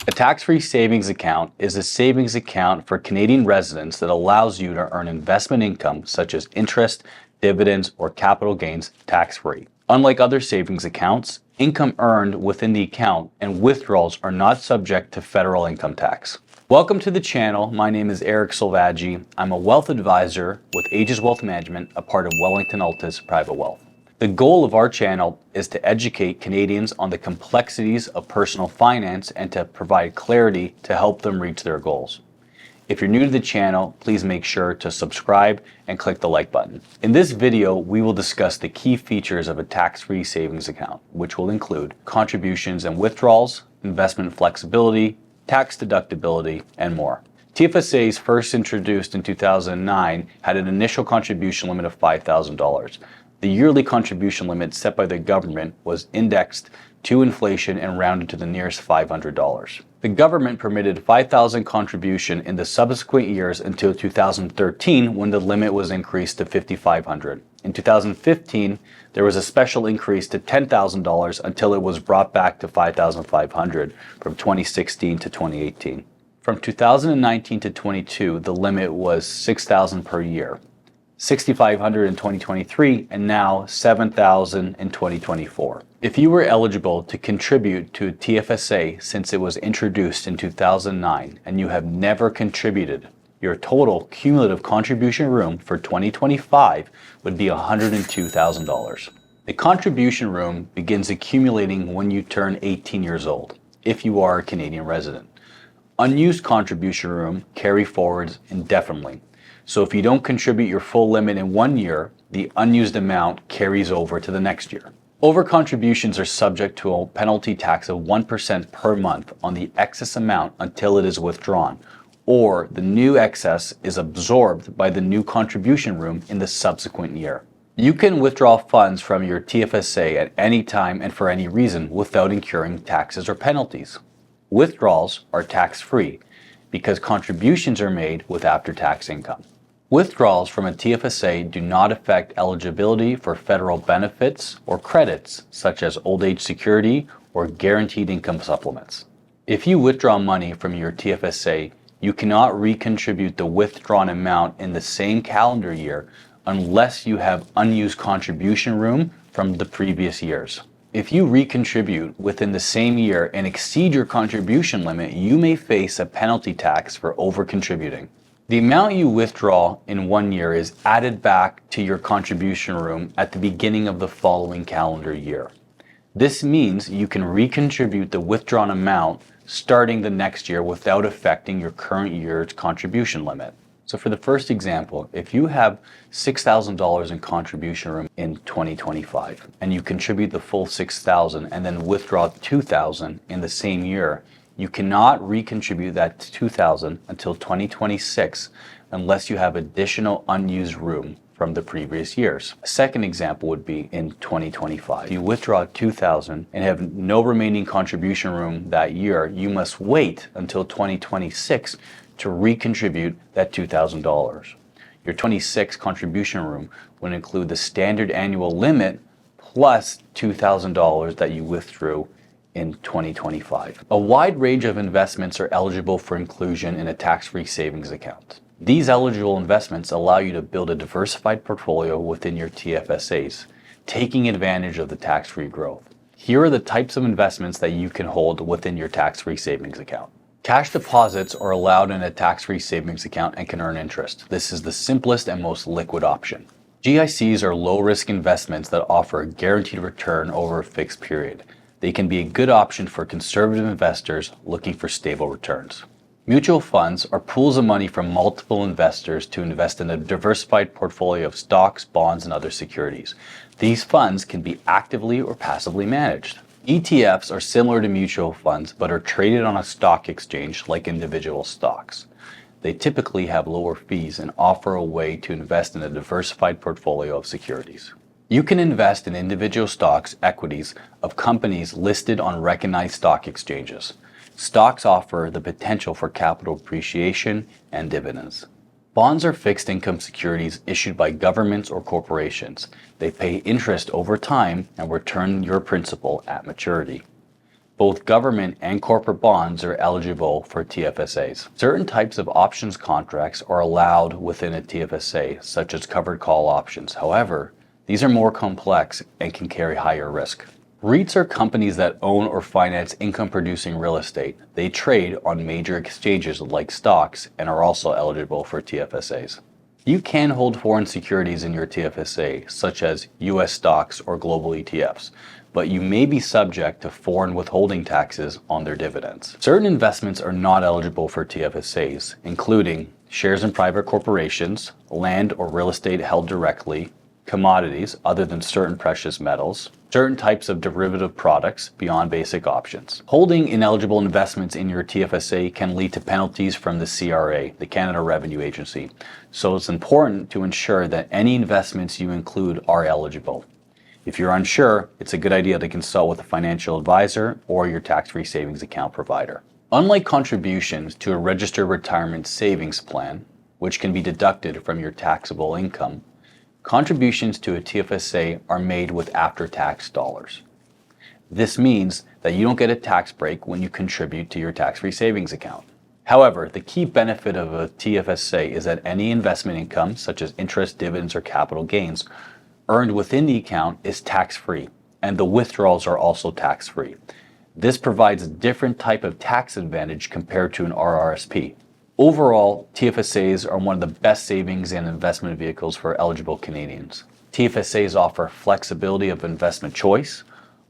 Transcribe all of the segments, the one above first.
A tax-free savings account is a savings account for Canadian residents that allows you to earn investment income such as interest, dividends, or capital gains tax-free. Unlike other savings accounts, income earned within the account and withdrawals are not subject to federal income tax. Welcome to the channel. My name is Eric Silvaggi. I'm a wealth advisor with Aegis Wealth Management, a part of Wellington-Altus Private Wealth. The goal of our channel is to educate Canadians on the complexities of personal finance and to provide clarity to help them reach their goals. If you're new to the channel, please make sure to subscribe and click the like button. In this video, we will discuss the key features of a tax-free savings account, which will include contributions and withdrawals, investment flexibility, tax deductibility, and more. TFSAs, first introduced in 2009, had an initial contribution limit of $5,000. The yearly contribution limit set by the government was indexed to inflation and rounded to the nearest $500. The government permitted $5,000 contribution in the subsequent years until 2013, when the limit was increased to $5,500. In 2015, there was a special increase to $10,000 until it was brought back to $5,500 from 2016 to 2018. From 2019 to 22, the limit was $6,000 per year. $6,500 in 2023, and now $7,000 in 2024. If you were eligible to contribute to a TFSA since it was introduced in 2009 and you have never contributed, your total cumulative contribution room for 2025 would be $102,000. The contribution room begins accumulating when you turn 18 years old, if you are a Canadian resident. Unused contribution room carry forwards indefinitely. So if you don't contribute your full limit in 1 year, the unused amount carries over to the next year. Over-contributions are subject to a penalty tax of 1% per month on the excess amount until it is withdrawn, or the new excess is absorbed by the new contribution room in the subsequent year. You can withdraw funds from your TFSA at any time and for any reason without incurring taxes or penalties. Withdrawals are tax-free because contributions are made with after-tax income. Withdrawals from a TFSA do not affect eligibility for federal benefits or credits, such as old age security or guaranteed income supplements. If you withdraw money from your TFSA, you cannot recontribute the withdrawn amount in the same calendar year unless you have unused contribution room from the previous years. If you recontribute within the same year and exceed your contribution limit, you may face a penalty tax for over-contributing. The amount you withdraw in 1 year is added back to your contribution room at the beginning of the following calendar year. This means you can recontribute the withdrawn amount starting the next year without affecting your current year's contribution limit. So for the first example, if you have $6,000 in contribution room in 2025 and you contribute the full $6,000 and then withdraw $2,000 in the same year, you cannot recontribute that $2,000 until 2026 unless you have additional unused room from the previous years. A second example would be in 2025. If you withdraw $2,000 and have no remaining contribution room that year, you must wait until 2026 to recontribute that $2,000. Your 26 contribution room would include the standard annual limit plus $2,000 that you withdrew in 2025. A wide range of investments are eligible for inclusion in a tax-free savings account. These eligible investments allow you to build a diversified portfolio within your TFSAs, taking advantage of the tax-free growth. Here are the types of investments that you can hold within your tax-free savings account. Cash deposits are allowed in a tax-free savings account and can earn interest. This is the simplest and most liquid option. GICs are low-risk investments that offer a guaranteed return over a fixed period. They can be a good option for conservative investors looking for stable returns. Mutual funds are pools of money from multiple investors to invest in a diversified portfolio of stocks, bonds, and other securities. These funds can be actively or passively managed. ETFs are similar to mutual funds but are traded on a stock exchange like individual stocks. They typically have lower fees and offer a way to invest in a diversified portfolio of securities. You can invest in individual stocks, equities of companies listed on recognized stock exchanges. Stocks offer the potential for capital appreciation and dividends. Bonds are fixed income securities issued by governments or corporations. They pay interest over time and return your principal at maturity. Both government and corporate bonds are eligible for TFSAs. Certain types of options contracts are allowed within a TFSA, such as covered call options. However, these are more complex and can carry higher risk. REITs are companies that own or finance income-producing real estate. They trade on major exchanges like stocks and are also eligible for TFSAs. You can hold foreign securities in your TFSA, such as U.S. stocks or global ETFs, but you may be subject to foreign withholding taxes on their dividends. Certain investments are not eligible for TFSAs, including shares in private corporations, land or real estate held directly, commodities other than certain precious metals, certain types of derivative products beyond basic options. Holding ineligible investments in your TFSA can lead to penalties from the CRA, the Canada Revenue Agency, so it's important to ensure that any investments you include are eligible. If you're unsure, it's a good idea to consult with a financial advisor or your tax-free savings account provider. Unlike contributions to a registered retirement savings plan, which can be deducted from your taxable income, contributions to a TFSA are made with after-tax dollars. This means that you don't get a tax break when you contribute to your tax-free savings account. However, the key benefit of a TFSA is that any investment income, such as interest, dividends, or capital gains, earned within the account is tax-free, and the withdrawals are also tax-free. This provides a different type of tax advantage compared to an RRSP. Overall, TFSAs are one of the best savings and investment vehicles for eligible Canadians. TFSAs offer flexibility of investment choice,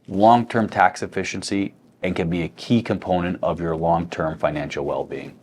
long-term tax efficiency, and can be a key component of your long-term financial well-being.